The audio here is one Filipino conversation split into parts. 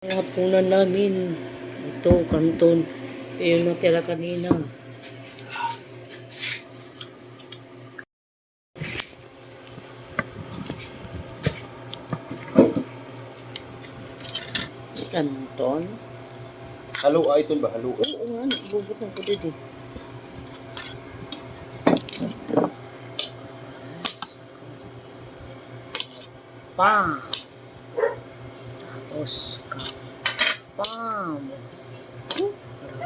Hapunan namin. Ito, kanton. Ito yung natira kanina. Kanton? Halo ito ba? Halo. Oo nga, bubutang ko dito. Pa! Tapos, kapam!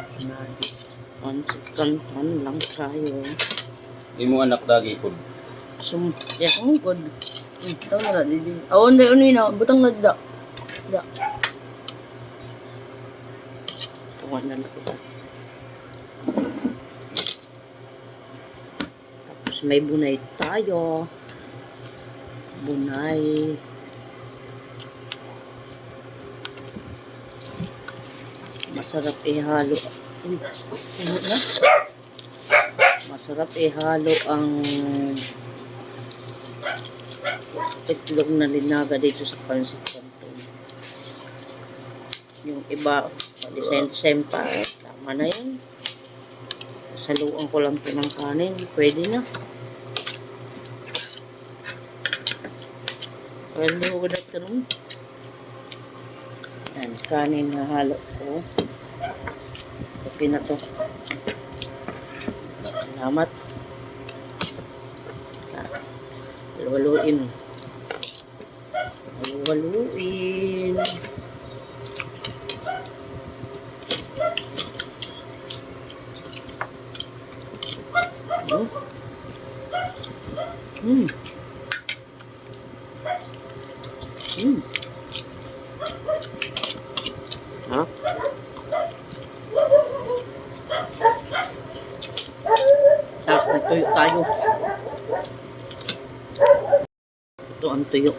Sinabi. Kanton lang tayo. Imo anak dagi po. Ya, kung good. Ito na didi. Awon day unoy na, butang na dida. Dida. Tuwan na lang ito. Tapos may bunay tayo. Bunay. Masarap ihalo. Uy, ano na? Masarap ihalo ang itlog na linaga dito sa pancit canton. Yung iba, design pa. Tama na yan. Saluan ko lang ito ng kanin. Pwede na. Kaya hindi ko ganat ka nun. Yan, kanin na halo ko. Okay na to. Salamat. Haluin. Haluin. Ha? Tapos may tuyo tayo. Ito ang tuyo.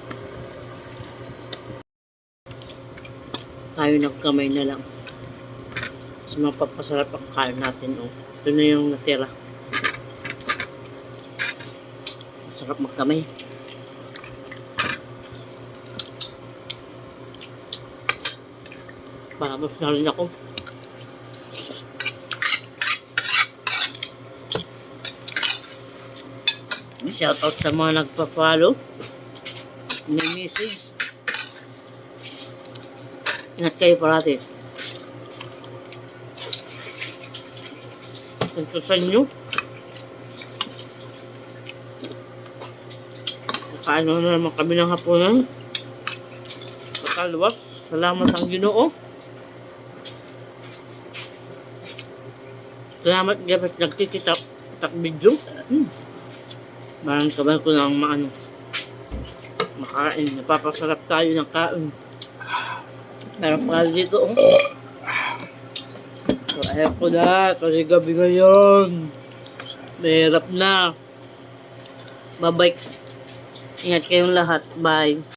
Tayo nagkamay na lang. Mas mapapasarap ang kain natin. Oh. Ito na yung natira. Masarap magkamay. Paramos na rin ako. Shoutout sa mga nagpa-follow. May message. Ingat kayo parati. Ito sa inyo. Nakaano na naman kami ng hapunan. Pagkalwas. Salamat ang Ginoo. Salamat gabas nagtititap video. Marang kabal ko ng makain. Napapasarap tayo ng kain. Meron pa dito. So, ayaw ko na. Kasi gabi ngayon. Mahirap na. Bye-bye. Ingat kayong lahat. Bye.